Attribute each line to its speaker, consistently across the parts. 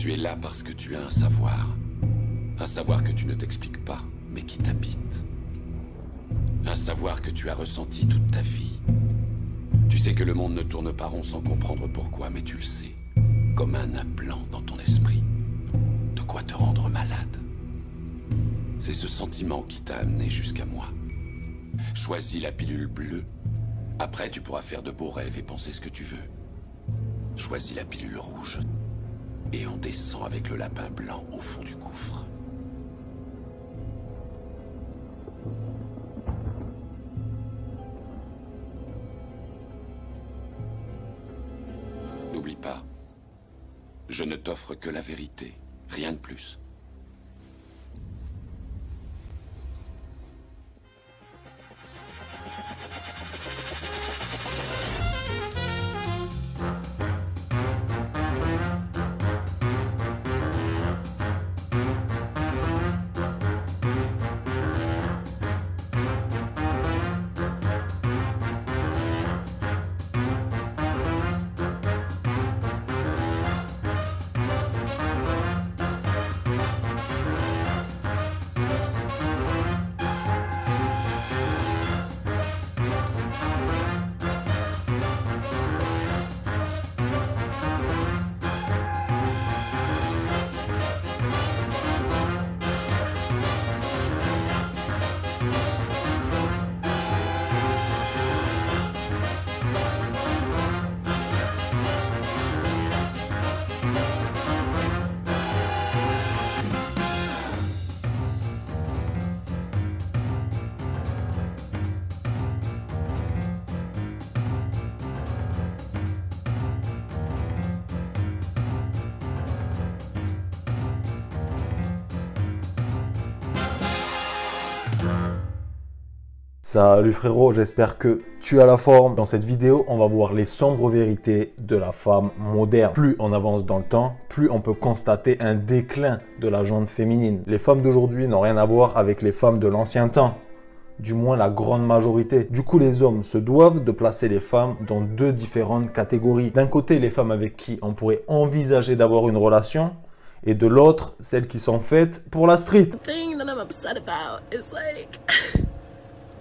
Speaker 1: Tu es là parce que tu as un savoir. Un savoir que tu ne t'expliques pas, mais qui t'habite. Un savoir que tu as ressenti toute ta vie. Tu sais que le monde ne tourne pas rond sans comprendre pourquoi, mais tu le sais. Comme un nain blanc dans ton esprit. De quoi te rendre malade. C'est ce sentiment qui t'a amené jusqu'à moi. Choisis la pilule bleue. Après, tu pourras faire de beaux rêves et penser ce que tu veux. Choisis la pilule rouge. Et on descend avec le lapin blanc au fond du gouffre. N'oublie pas, je ne t'offre que la vérité, rien de plus.
Speaker 2: Salut frérot, j'espère que tu as la forme. Dans cette vidéo, on va voir les sombres vérités de la femme moderne. Plus on avance dans le temps, plus on peut constater un déclin de la gente féminine. Les femmes d'aujourd'hui n'ont rien à voir avec les femmes de l'ancien temps. Du moins la grande majorité. Du coup, les hommes se doivent de placer les femmes dans deux différentes catégories. D'un côté, les femmes avec qui on pourrait envisager d'avoir une relation, et de l'autre, celles qui sont faites pour la street.
Speaker 3: The thing that I'm upset about is like,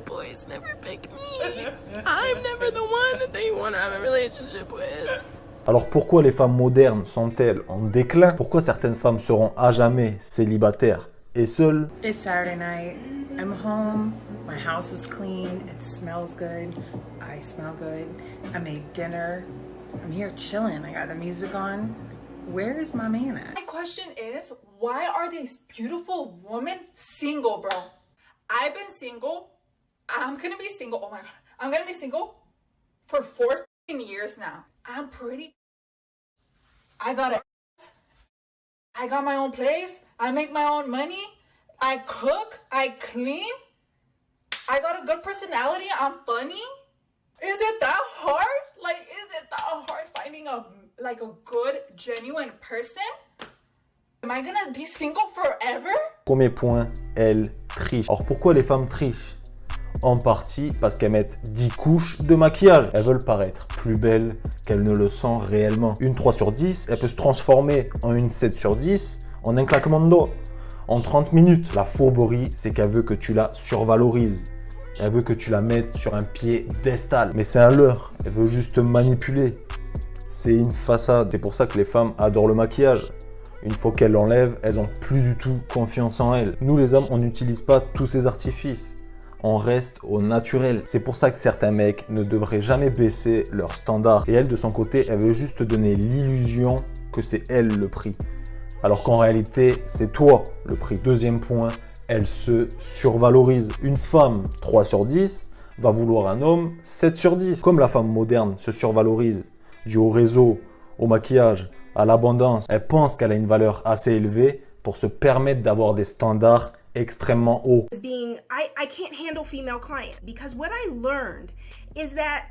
Speaker 3: boys never pick me. I'm never the one that they want to have a relationship with.
Speaker 2: Alors pourquoi les femmes modernes sont-elles en déclin? Pourquoi certaines femmes seront à jamais célibataires et seules?
Speaker 4: It's Saturday night. I'm home. My house is clean. It smells good. I smell good. I made dinner. I'm here chilling. I got the music on. Where is my man at?
Speaker 5: My question is, why are these beautiful women single, bro? I've been single. I'm gonna be single. Oh my god. I'm gonna be single for 4 years now. I'm pretty. I got I got my own place. I make my own money. I cook. I clean. I got a good personality. I'm funny. Is it that hard? Like, is it that hard finding a good, genuine person? Am I gonna be single forever?
Speaker 2: Premier point, elles trichent. Alors pourquoi les femmes trichent? En partie parce qu'elles mettent 10 couches de maquillage. Elles veulent paraître plus belles qu'elles ne le sont réellement. Une 3 sur 10, elle peut se transformer en une 7 sur 10 en un claquement de doigts. En 30 minutes. La fourberie, c'est qu'elle veut que tu la survalorises. Elle veut que tu la mettes sur un piédestal. Mais c'est un leurre. Elle veut juste te manipuler. C'est une façade. C'est pour ça que les femmes adorent le maquillage. Une fois qu'elles l'enlèvent, elles n'ont plus du tout confiance en elles. Nous les hommes, on n'utilise pas tous ces artifices. On reste au naturel. C'est pour ça que certains mecs ne devraient jamais baisser leurs standards. Et elle, de son côté, elle veut juste te donner l'illusion que c'est elle le prix. Alors qu'en réalité, c'est toi le prix. Deuxième point, elle se survalorise. Une femme 3 sur 10 va vouloir un homme 7 sur 10. Comme la femme moderne se survalorise dû au réseau, au maquillage, à l'abondance, elle pense qu'elle a une valeur assez élevée pour se permettre d'avoir des standards extrêmement hauts.
Speaker 6: I can't handle female client because what I learned is that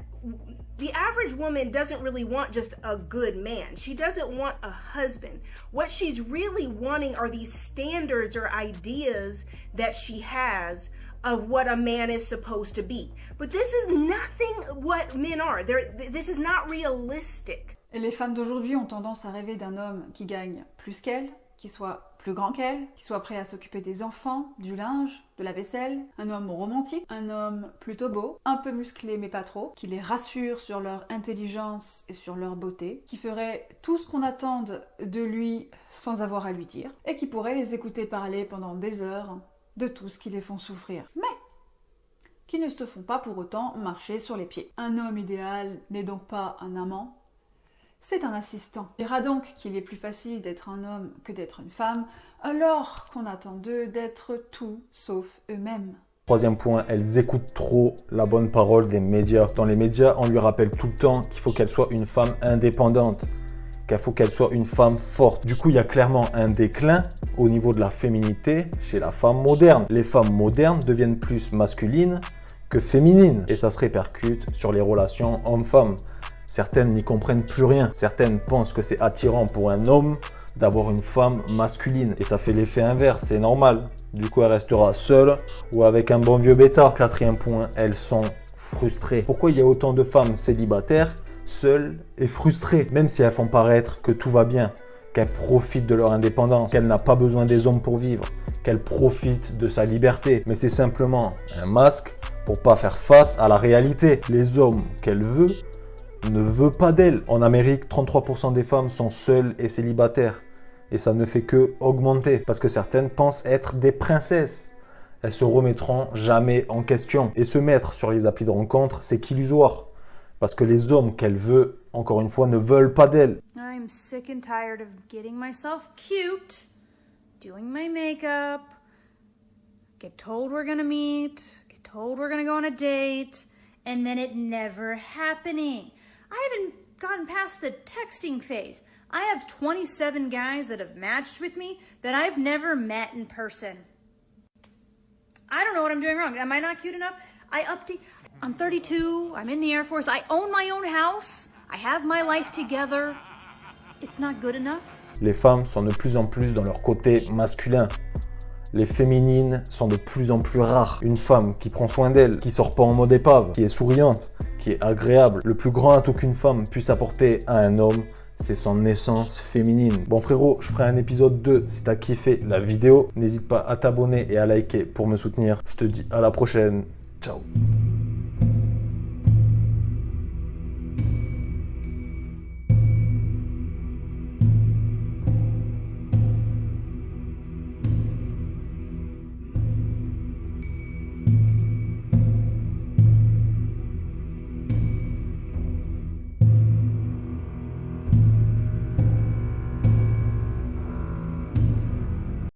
Speaker 6: the average woman doesn't really want just a good man. She doesn't want a husband. What she's really wanting are these standards or ideas that she has of what a man is supposed to be. But this is nothing what men are. This is not realistic.
Speaker 7: Et les femmes d'aujourd'hui ont tendance à rêver d'un homme qui gagne plus qu'elles, qui soit plus grand qu'elle, qui soit prêt à s'occuper des enfants, du linge, de la vaisselle, un homme romantique, un homme plutôt beau, un peu musclé mais pas trop, qui les rassure sur leur intelligence et sur leur beauté, qui ferait tout ce qu'on attend de lui sans avoir à lui dire, et qui pourrait les écouter parler pendant des heures de tout ce qui les font souffrir. Mais qui ne se font pas pour autant marcher sur les pieds. Un homme idéal n'est donc pas un amant, c'est un assistant. On dira donc qu'il est plus facile d'être un homme que d'être une femme, alors qu'on attend d'eux d'être tout sauf eux-mêmes.
Speaker 2: Troisième point, elles écoutent trop la bonne parole des médias. Dans les médias, on lui rappelle tout le temps qu'il faut qu'elle soit une femme indépendante, qu'il faut qu'elle soit une femme forte. Du coup, il y a clairement un déclin au niveau de la féminité chez la femme moderne. Les femmes modernes deviennent plus masculines que féminines et ça se répercute sur les relations hommes-femmes. Certaines n'y comprennent plus rien. Certaines pensent que c'est attirant pour un homme d'avoir une femme masculine. Et ça fait l'effet inverse, c'est normal. Du coup, elle restera seule ou avec un bon vieux bêta. Quatrième point, elles sont frustrées. Pourquoi il y a autant de femmes célibataires, seules et frustrées? Même si elles font paraître que tout va bien, qu'elles profitent de leur indépendance, qu'elles n'ont pas besoin des hommes pour vivre, qu'elles profitent de sa liberté. Mais c'est simplement un masque pour pas faire face à la réalité. Les hommes qu'elle veut ne veut pas d'elle. En Amérique, 33% des femmes sont seules et célibataires. Et ça ne fait que augmenter parce que certaines pensent être des princesses. Elles se remettront jamais en question. Et se mettre sur les applis de rencontre, c'est qu'illusoire. Parce que les hommes qu'elle veut, encore une fois, ne veulent pas d'elle.
Speaker 8: I'm sick and tired of getting myself cute, doing my makeup, get told we're gonna meet, get told we're gonna go on a date, and then it never happening. I haven't gotten past the texting phase. I have 27 guys that have matched with me that I've never met in person. I don't know what I'm doing wrong. Am I not cute enough? I'm 32, I'm in the Air Force, I own my own house, I have my life together. It's not good enough.
Speaker 2: Les femmes sont de plus en plus dans leur côté masculin. Les féminines sont de plus en plus rares. Une femme qui prend soin d'elle, qui sort pas en mode épave, qui est souriante, qui est agréable. Le plus grand atout qu'une femme puisse apporter à un homme, c'est son essence féminine. Bon frérot, je ferai un épisode 2 si t'as kiffé la vidéo. N'hésite pas à t'abonner et à liker pour me soutenir. Je te dis à la prochaine. Ciao.